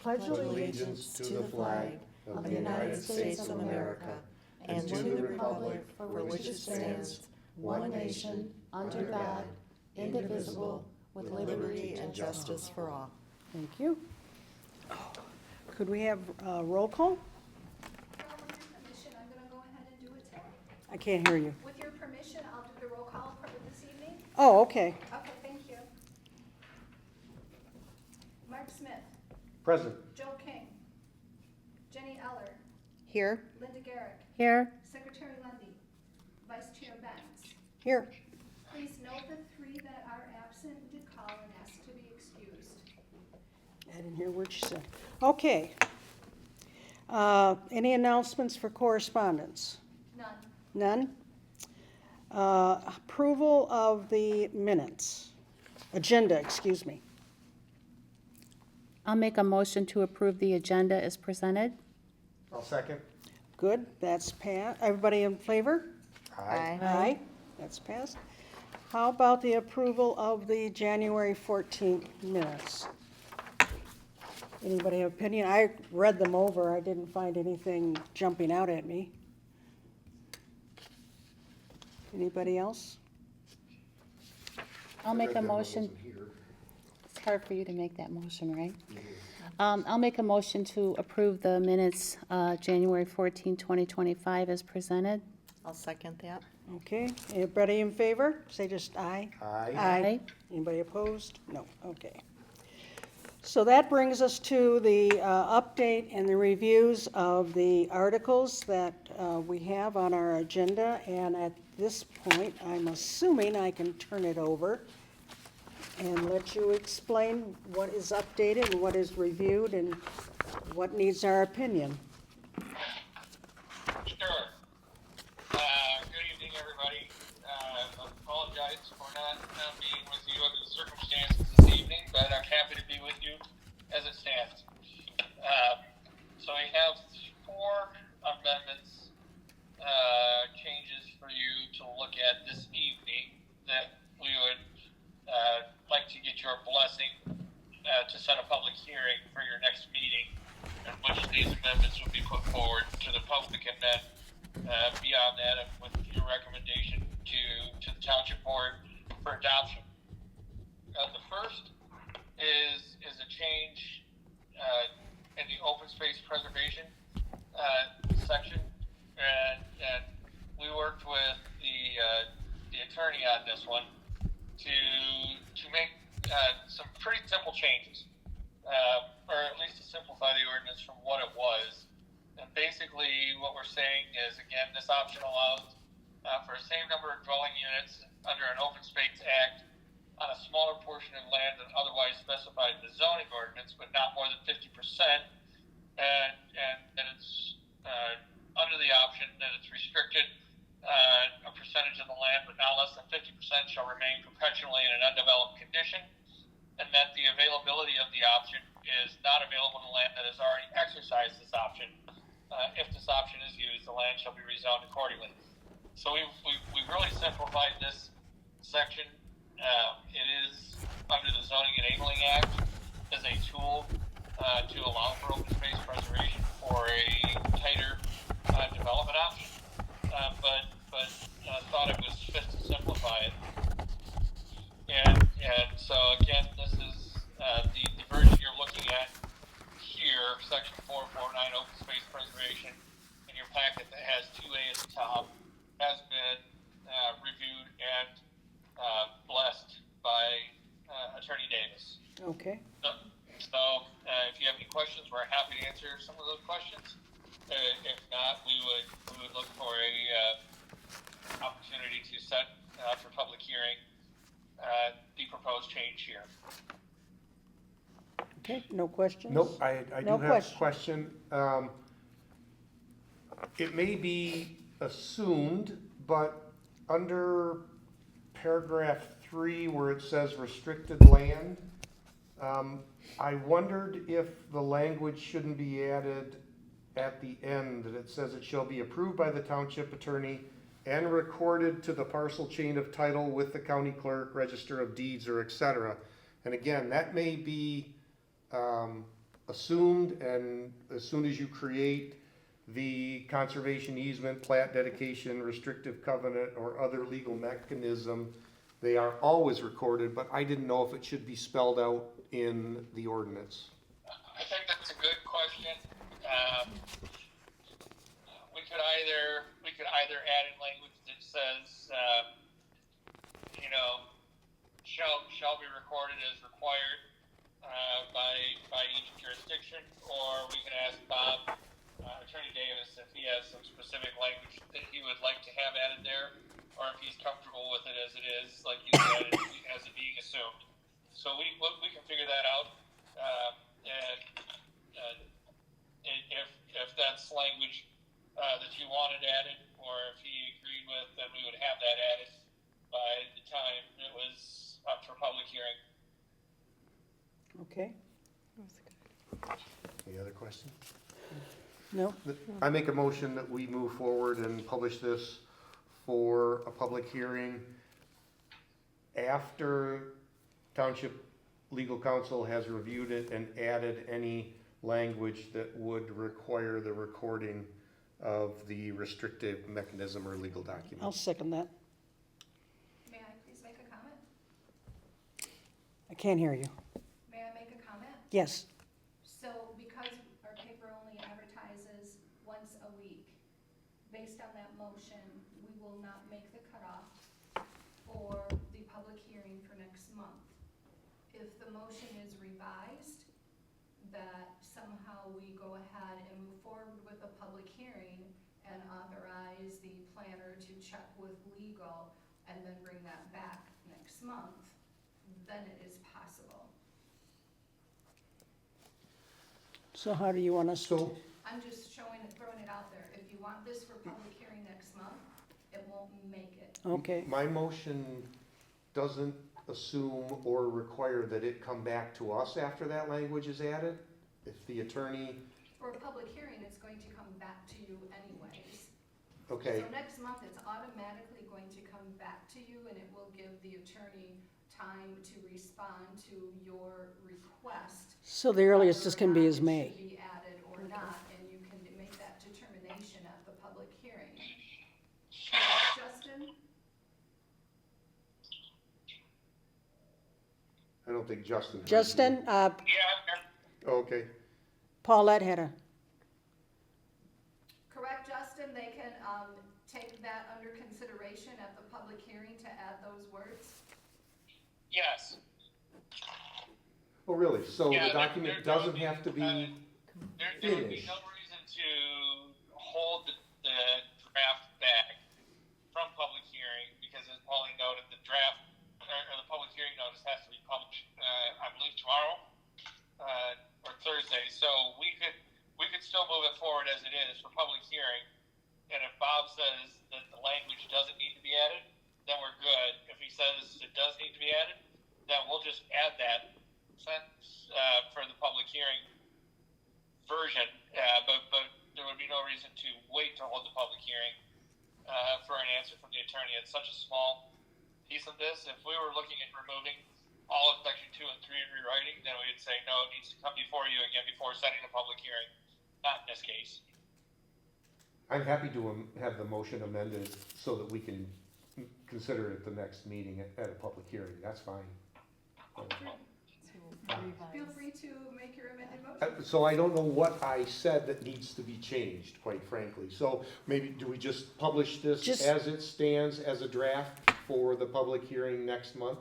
pledge allegiance to the flag of the United States of America and to the republic for which it stands, one nation, under God, indivisible, with liberty and justice for all. Thank you. Could we have roll call? With your permission, I'm going to go ahead and do it today. I can't hear you. With your permission, I'll do the roll call for this evening. Oh, okay. Okay, thank you. Mark Smith, Present. Joe King, Jenny Eller, Here. Linda Garrick, Here. Secretary Lundy, Vice Chair Benz. Here. Please note the three that are absent did call and ask to be excused. I didn't hear what you said. Okay. Any announcements for correspondence? None. None? Approval of the minutes. Agenda, excuse me. I'll make a motion to approve the agenda as presented. I'll second. Good, that's passed. Everybody in favor? Aye. Aye. That's passed. How about the approval of the January 14th minutes? Anybody have opinion? I read them over. I didn't find anything jumping out at me. Anybody else? I'll make a motion. It's hard for you to make that motion, right? I'll make a motion to approve the minutes, January 14, 2025 as presented. I'll second that. Okay, anybody in favor? Say just aye. Aye. Aye. Anybody opposed? No, okay. So that brings us to the update and the reviews of the articles that we have on our agenda. And at this point, I'm assuming I can turn it over and let you explain what is updated and what is reviewed and what needs our opinion. Sure. Good evening, everybody. I apologize for not being with you under the circumstances this evening, but I'm happy to be with you as it stands. So we have 4 amendments, changes for you to look at this evening that we would like to get your blessing to set a public hearing for your next meeting, in which these amendments will be put forward to the public, and then beyond that, with your recommendation to the township board for adoption. The first is a change in the open space preservation section, and we worked with the attorney on this one to make some pretty simple changes, or at least to simplify the ordinance from what it was. And basically what we're saying is, again, this option allows for the same number of dwelling units under an open space act on a smaller portion of land than otherwise specified in the zoning ordinance, but not more than 50%, and it's under the option that it's restricted a percentage of the land, but not less than 50% shall remain perpetually in an undeveloped condition, and that the availability of the option is not available to land that has already exercised this option. If this option is used, the land shall be rezoned accordingly. So we really simplified this section. It is under the Zoning Enabling Act as a tool to allow for open space preservation for a tighter development option, but thought it was fit to simplify it. And so again, this is the version you're looking at here, section 449, open space preservation, in your packet that has 2A at the top, has been reviewed and blessed by Attorney Davis. Okay. So if you have any questions, we're happy to answer some of those questions. If not, we would look for a opportunity to set for public hearing the proposed change here. Okay, no questions? Nope, I No do have a question. It may be assumed, but under paragraph 3 where it says restricted land, I wondered if the language shouldn't be added at the end, that it says it shall be approved by the township attorney and recorded to the parcel chain of title with the county clerk, register of deeds, or etc. And again, that may be assumed, and as soon as you create the conservation easement, plat dedication, restrictive covenant, or other legal mechanism, they are always recorded, but I didn't know if it should be spelled out in the ordinance. I think that's a good question. We could either add in language that says, shall be recorded as required by each jurisdiction, or we can ask Bob, Attorney Davis, if he has some specific language that he would like to have added there, or if he's comfortable with it as it is, like you said, as it being assumed. So we can figure that out, and if that's language that you wanted added, or if he agreed with, then we would have that added by the time it was up for public hearing. Okay, Any other questions? no, I make a motion that we move forward and publish this for a public hearing after Township Legal Counsel has reviewed it and added any language that would require the recording of the restrictive mechanism or legal I'll document. second that. May I please make a comment? I can't hear you. May I make a comment? Yes, So because our paper only advertises once a week, based on that motion, we will not make the cutoff for the public hearing for next month. If the motion is revised, that somehow we go ahead and move forward with a public hearing and authorize the planner to check with legal and then bring that back next month, then it is possible. so how do you want us to? So, I'm just throwing it out there. If you want this for public hearing next month, it won't make it. Okay, my motion doesn't assume or require that it come back to us after that language is added. If the attorney, For a public hearing, it's going to come back to you anyways. okay, So next month, it's automatically going to come back to you, and it will give the attorney time to respond to your request. so the earliest this can be is whether or not May. it should be added or not, and you can make that determination at the public hearing. Justin? I don't think Justin. heard you. Justin, Yeah, I'm here. Okay, Paulette had a, Correct, Justin? They can take that under consideration at the public hearing to add those words? Yes. oh, really? So Yeah, the document there doesn't would be, have to be, There would be Finish. no reason to hold the draft back from public hearing, because as Pauline noted, the draft, or the public hearing notice has to be published, I believe tomorrow, or Thursday, so we could still move it forward as it is for public hearing, and if Bob says that the language doesn't need to be added, then we're good. If he says it does need to be added, then we'll just add that sentence, for the public hearing version, but there would be no reason to wait to hold the public hearing for an answer from the attorney. It's such a small piece of this. If we were looking at removing all of section 2 and 3 and rewriting, then we would say, no, it needs to come before you again before setting a public hearing. Not in this case. I'm happy to have the motion amended so that we can consider it at the next meeting at a public hearing. That's fine. Feel free to make your amended motion. So I don't know what I said that needs to be changed, quite frankly. So maybe, do we just publish this Just- as it stands as a draft for the public hearing next month?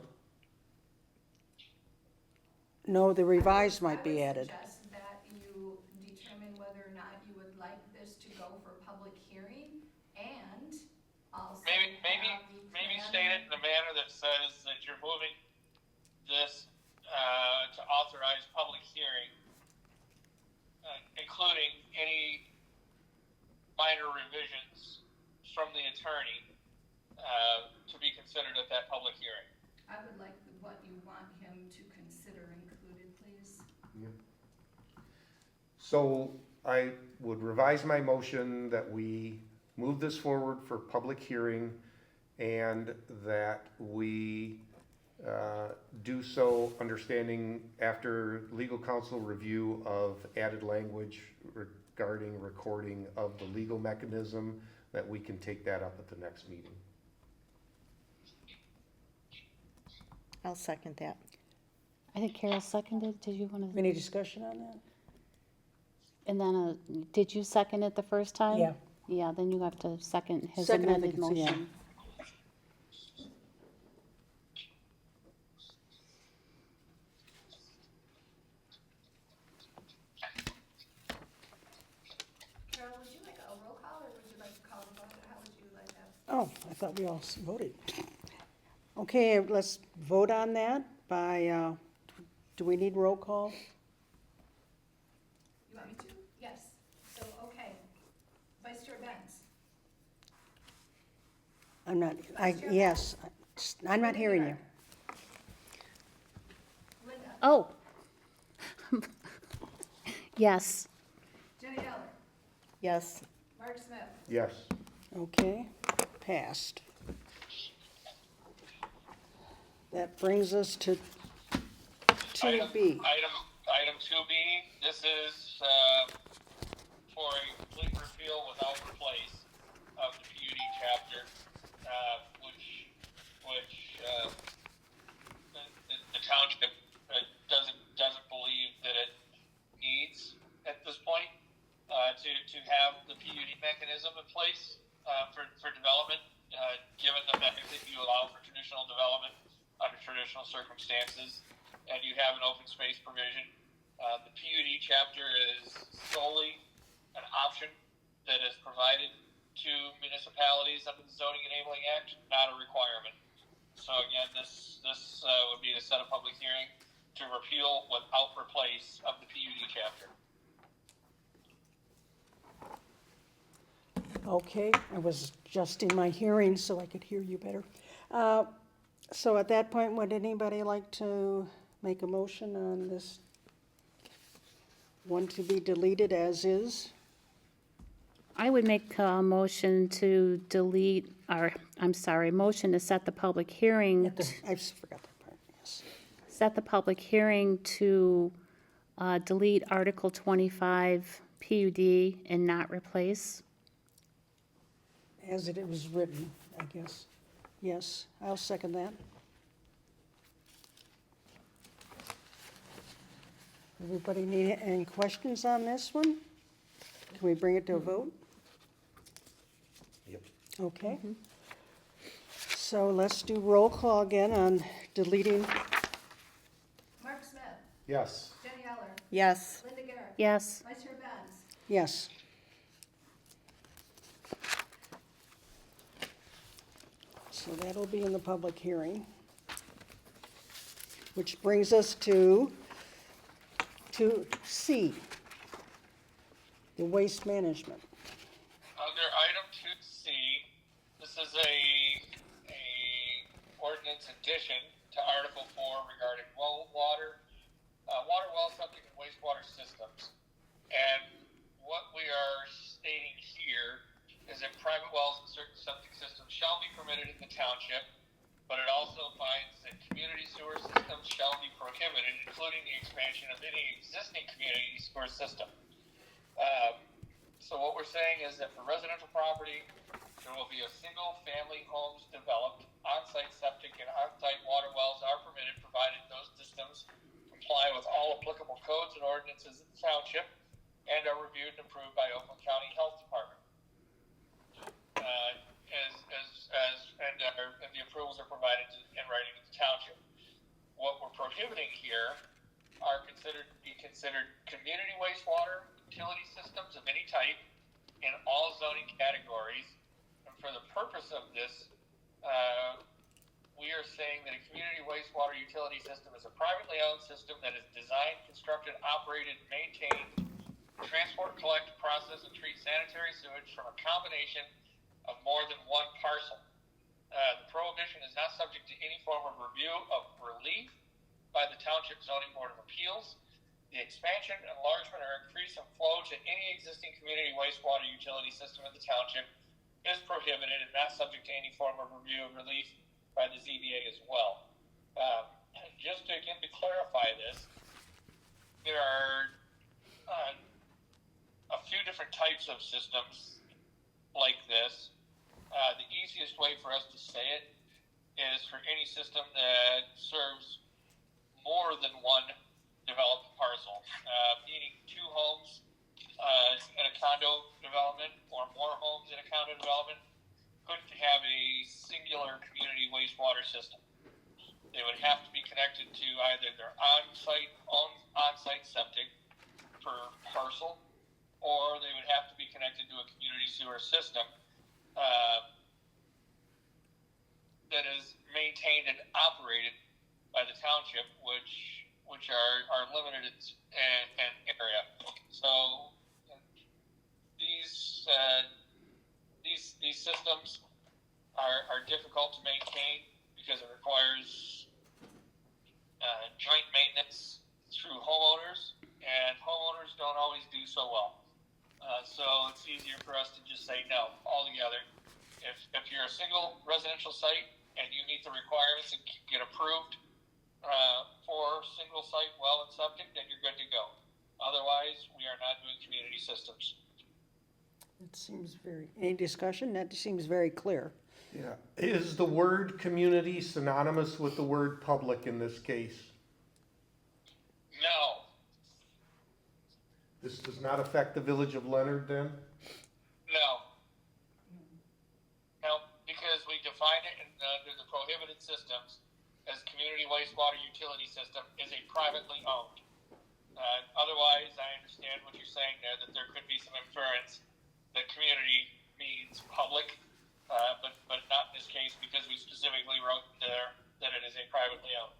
no, the revised might be added. I would suggest that you determine whether or not you would like this to go for public hearing and also Maybe have the state planner- it in a manner that says that you're moving this to authorize public hearing, including any minor revisions from the attorney to be considered at that public hearing. I would like what you want him to consider included, please. So I would revise my motion that we move this forward for public hearing and that we do so understanding after legal counsel review of added language regarding recording of the legal mechanism, that we can take that up at the next meeting. I'll second that. I think Carol seconded. Did you want to? Any discussion on that? And then, did you second it the first time? Yeah. Yeah, then you have to second his Second, I amended think it's- yeah. motion. Carol, would you like a roll call, or would you like to call the vote? How would you like that? Oh, I thought we all voted. Okay, let's vote on that by, do we need roll call? You want me to? Yes. So, okay. Vice Chair Benz. I'm not, Vice Chair yes, I'm not hearing you. Linda. Oh. Yes. Jenny Eller. Yes. Mark Smith. Yes. Okay, passed. That brings us to 2B. Item 2B, this is for a complete repeal without replace of the PUD chapter, which the township doesn't believe that it needs at this point to have the PUD mechanism in place for development, given the fact that you allow for traditional development under traditional circumstances, and you have an open space provision. The PUD chapter is solely an option that is provided to municipalities under the Zoning Enabling Act, not a requirement. So again, this would be to set a public hearing to repeal without replace of the PUD chapter. Okay, I was adjusting my hearing so I could hear you better. So at that point, would anybody like to make a motion on this one to be deleted as is? I would make a motion to delete, motion to set the public hearing, I just forgot that part, yes. set the public hearing to delete Article 25 PUD and not replace. As it was written, I guess. Yes, I'll second that. Everybody need any questions on this one? Can we bring it to a vote? Yep. Okay. So let's do roll call again on deleting. Mark Smith. Yes. Jenny Eller. Yes. Linda Garrett. Yes. Vice Chair Benz. Yes. So that'll be in the public hearing. Which brings us to C, the waste management. Under item 2C, this is a ordinance addition to Article 4 regarding water well, septic, and wastewater systems. And what we are stating here is that private wells and certain septic systems shall be permitted in the township, but it also finds that community sewer systems shall be prohibited, including the expansion of any existing community sewer system. So what we're saying is that for residential property, there will be a single-family homes developed, on-site septic and on-site water wells are permitted, provided those systems comply with all applicable codes and ordinances in the township and are reviewed and approved by Oakland County Health Department. And the approvals are provided in writing to the township. What we're prohibiting here are considered community wastewater utility systems of any type in all zoning categories. And for the purpose of this, we are saying that a community wastewater utility system is a privately owned system that is designed, constructed, operated, maintained, transport, collect, process, and treat sanitary sewage from a combination of more than one parcel. The prohibition is not subject to any form of review of relief by the Township Zoning Board of Appeals. The expansion, enlargement, or increase of flow to any existing community wastewater utility system in the township is prohibited and not subject to any form of review of relief by the ZBA as well. Just to again to clarify this, there are a few different types of systems like this. The easiest way for us to say it is for any system that serves more than one developed parcel, meaning two homes in a condo development or more homes in a condo development couldn't have a singular community wastewater system. They would have to be connected to either their on-site septic per parcel, or they would have to be connected to a community sewer system that is maintained and operated by the township, which are limited in area. So these systems are difficult to maintain because it requires joint maintenance through homeowners, and homeowners don't always do so well. So it's easier for us to just say no altogether. If you're a single residential site and you meet the requirements and get approved for single site well and septic, then you're good to go. Otherwise, we are not doing community systems. Any discussion? That seems very clear. Yeah. Is the word community synonymous with the word public in this case? No. This does not affect the village of Leonard then? No, because we define it under the prohibited systems as community wastewater utility system is a privately owned. Otherwise, I understand what you're saying there, that there could be some inference that community means public, but not in this case because we specifically wrote there that it is a privately owned.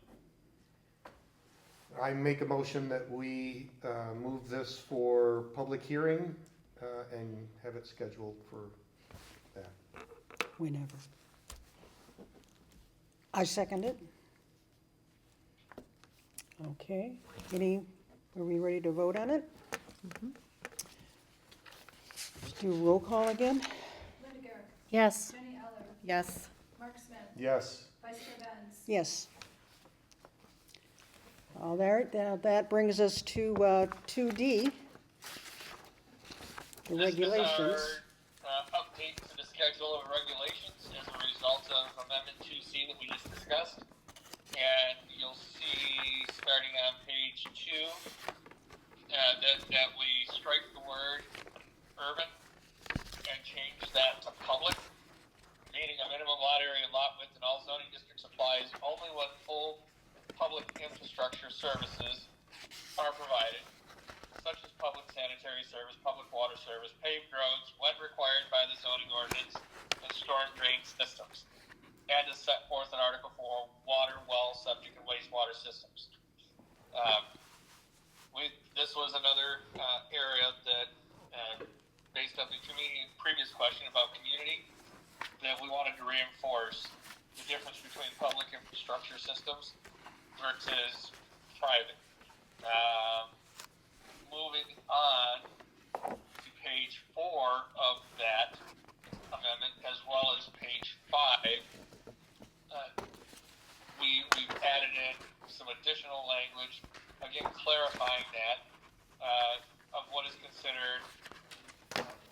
I make a motion that we move this for public hearing and have it scheduled for that. Whenever. I second it. Okay, are we ready to vote on it? Let's do roll call again. Linda Garrett, Yes. Jenny Eller, Yes. Mark Smith, Yes. Vice Chair Benz. Yes. All right, that brings us to 2D, the regulations. This is our update to the schedule of regulations as a result of Amendment 2C that we just discussed. And you'll see, starting on page 2, that we strike the word urban and change that to public, meaning a minimum lot area and lot width in all zoning districts applies only when full public infrastructure services are provided, such as public sanitary service, public water service, paved roads, when required by the zoning ordinance, and storm drain systems, and is set forth in Article 4, water, well, septic, and wastewater systems. This was another area that, based on the previous question about community, that we wanted to reinforce the difference between public infrastructure systems versus private. Moving on to page 4 of that amendment, as well as page 5, we've added in some additional language, again clarifying that, of what is considered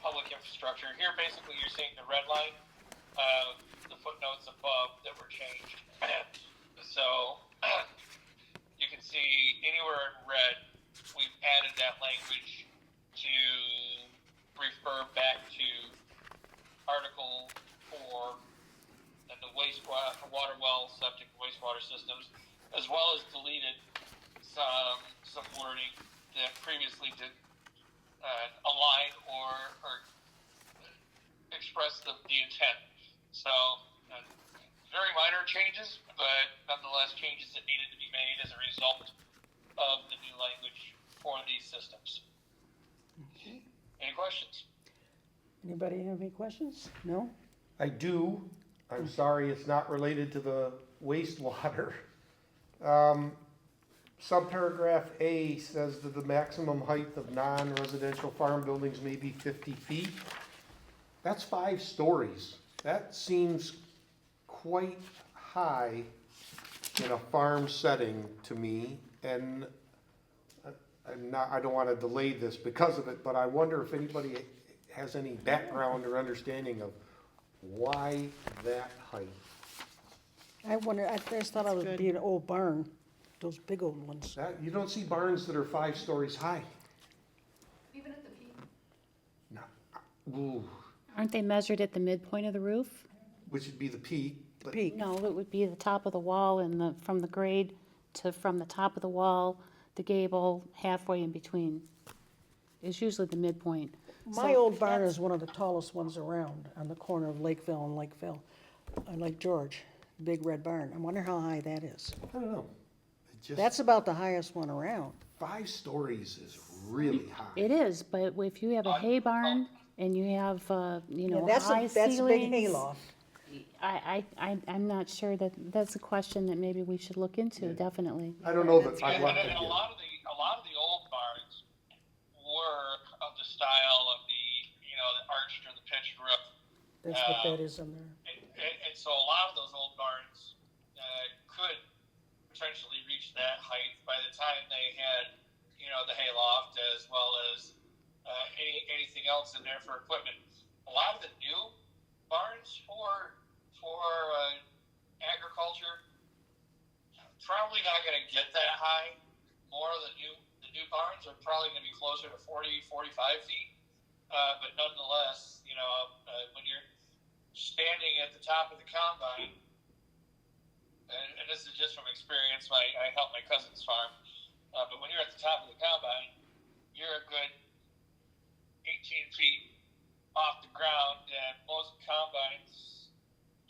public infrastructure. Here, basically, you're seeing the red line, the footnotes above that were changed. So you can see anywhere in red, we've added that language to refer back to Article 4 and the water well, septic, and wastewater systems, as well as deleted some wording that previously did align or express the intent. So very minor changes, but nonetheless changes that needed to be made as a result of the new language for these systems. Okay. Any questions? Anybody have any questions? No? I do. I'm sorry, it's not related to the wastewater. Subparagraph A says that the maximum height of non-residential farm buildings may be 50 feet. That's 5 stories. That seems quite high in a farm setting to me, and I don't want to delay this because of it, but I wonder if anybody has any background or understanding of why that height? I wonder, I just thought it would be an old barn, those big old ones. That, you don't see barns that are 5 stories high. Even at the peak, No. Ooh, Aren't they measured at the midpoint of the roof? which would be the peak. But Peak. No, it would be the top of the wall and from the grade to from the top of the wall, the gable, halfway in between. Is usually the midpoint. My So old barn that's- is one of the tallest ones around, on the corner of Lakeville and Lakeville, Lake George, big red barn. I wonder how high that is. I don't know. It just, That's about the highest one around. 5 stories is really high. It is, but if you have a hay barn and you have, you know, high That's a big ceilings. hayloft. I'm not sure that's a question that maybe we should look into, definitely. I don't know that And, I'd like to and get. a lot of the old barns were of the style of the, you know, the arched or the pitched roof. That's what that is in there. And so a lot of those old barns could potentially reach that height by the time they had, you know, the hayloft as well as anything else in there for equipment. A lot of the new barns for agriculture probably not going to get that high. More of the new barns are probably going to be closer to 40, 45 feet. But nonetheless, you know, when you're standing at the top of the combine, and this is just from experience, I help my cousin's farm, but when you're at the top of the combine, you're a good 18 feet off the ground, and most combines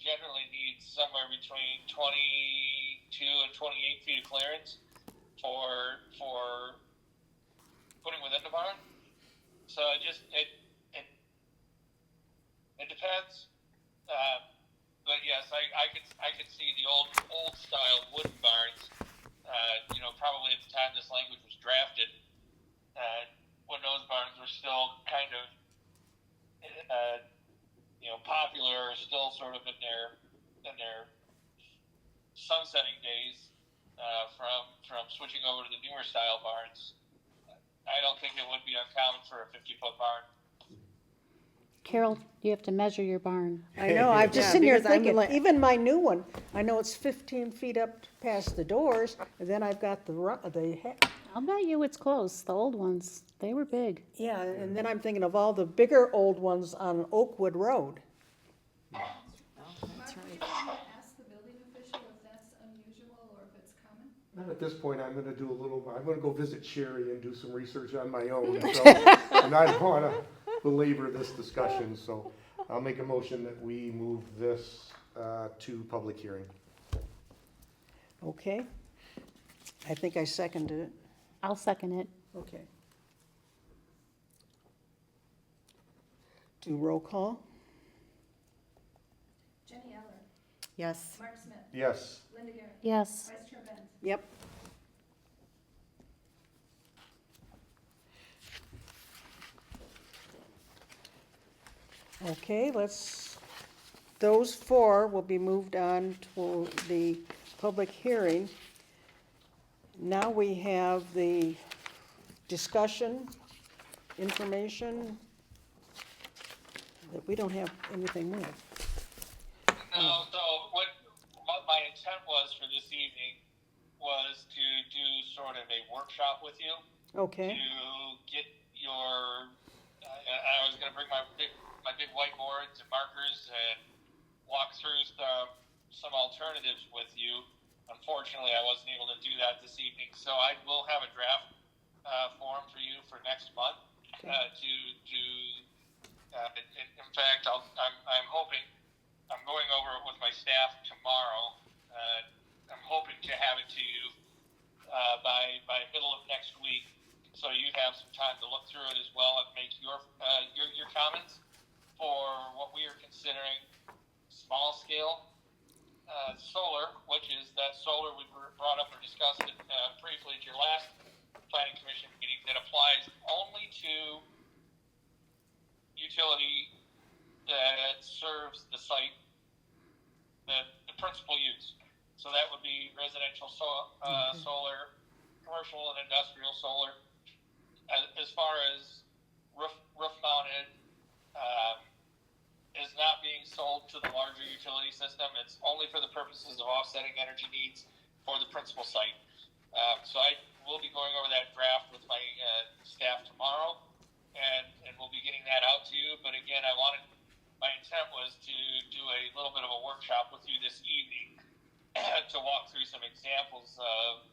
generally need somewhere between 22 and 28 feet of clearance for putting within the barn. So it depends. But yes, I could see the old style wooden barns. You know, probably at the time this language was drafted, when those barns were still kind of you know, popular, or still sort of in their sunsetting days, from switching over to the newer style barns. I don't think it would be uncommon for a 50-foot barn. Carol, you have to measure your barn. I know, I'm just Yeah, sitting here because I'm thinking, like- even my new one, I know it's 15 feet up past the doors, and then I've got I'll bet you it's close. The old ones, they were big. yeah, and then I'm thinking of all the bigger old ones on Oakwood Road. Mark, would you want to ask the building official if that's unusual or if it's common? Not at this point. I'm going to go visit Sherry and do some research on my own. So, and I don't want to belabor this discussion, so I'll make a motion that we move this to public hearing. Okay. I think I seconded it. I'll second it. Okay. Do roll call? Jenny Eller, Yes. Mark Smith, Yes. Linda Garrett, Yes. Vice Chair Benz. Yep. Okay, those 4 will be moved on to the public hearing. Now we have the discussion, information, that we don't have anything more. No, so what my intent was for this evening was to do sort of a workshop with you Okay, to get your. I was going to bring my big whiteboards and markers and walk through some alternatives with you. Unfortunately, I wasn't able to do that this evening, so I will have a draft form for you for next month. Okay. In fact, I'm hoping. I'm going over it with my staff tomorrow. I'm hoping to have it to you by middle of next week, so you have some time to look through it as well and make your comments for what we are considering small scale solar, which is that solar we brought up or discussed it briefly at your last planning commission meeting, that applies only to utility that serves the site, the principal use. So that would be residential solar, commercial and industrial solar. As far as roof mounted, is not being sold to the larger utility system. It's only for the purposes of offsetting energy needs for the principal site. So I will be going over that draft with my staff tomorrow, and we'll be getting that out to you. But again, my intent was to do a little bit of a workshop with you this evening to walk through some examples of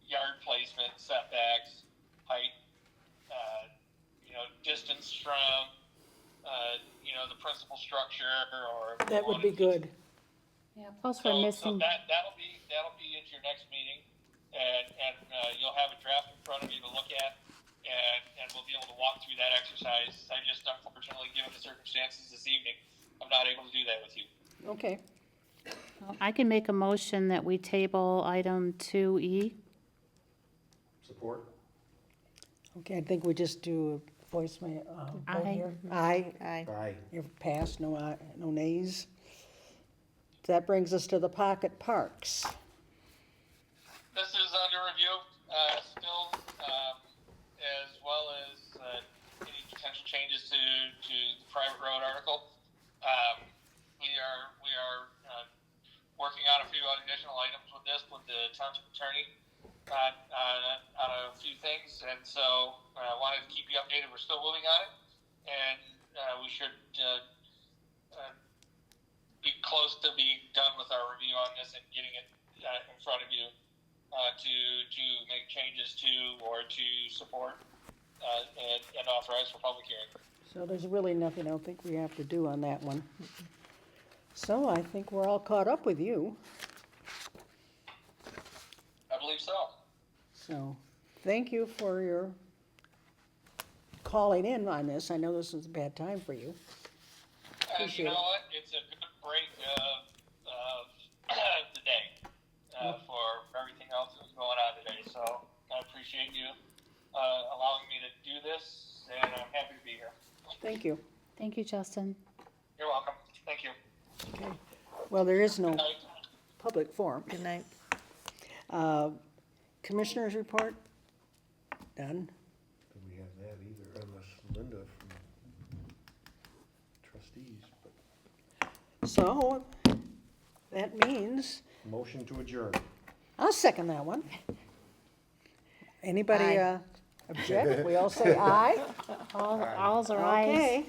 yard placement, setbacks, height, distance from the principal structure, or That would be good. Yeah, plus So, we're so missing, that'll be at your next meeting, and you'll have a draft in front of you to look at, and we'll be able to walk through that exercise. I just, unfortunately, given the circumstances this evening, I'm not able to do that with you. Okay. I can make a motion that we table item 2E. Support? Okay, I think we just do a voice vote Aye. here. Aye. Aye. You're passed, no nays. That brings us to the pocket parks. This is under review, still, as well as any potential changes to the private road article. We are working on a few additional items with this, with the township attorney on a few things, and so I wanted to keep you updated. We're still moving on it, and we should be close to being done with our review on this and getting it in front of you to make changes to or to support and authorize for public hearing. So there's really nothing I don't think we have to do on that one. So I think we're all caught up with you. I believe so. So thank you for your calling in on this. I know this is a bad time for you. You Appreciate know it. what? It's a good break of the day for everything else that was going on today. So I appreciate you allowing me to do this, and I'm happy to be here. Thank you. Thank you, Justin. You're welcome. Thank you. Okay. Well, there is no Good night. public forum. Good night. Commissioners report? Done. Do we have that either, unless Linda from trustees, but So that means, motion to adjourn. I'll second that one. Anybody Aye. object? We all say aye? All's are ayes. Okay.